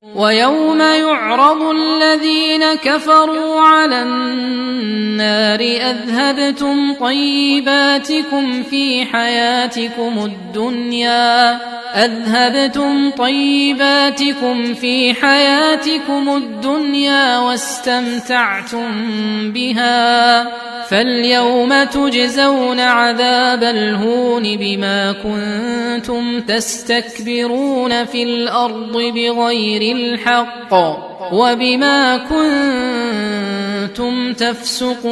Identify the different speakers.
Speaker 1: ويوم يعرض الذين كفروا على النار أذهبتم طيباتكم في حياتكم الدنيا واستمتعتم بها فاليوم تجزون عذاب الهون بما كنتم تستكبرون في الأرض بغير الحق وبما كنتم تفسقون.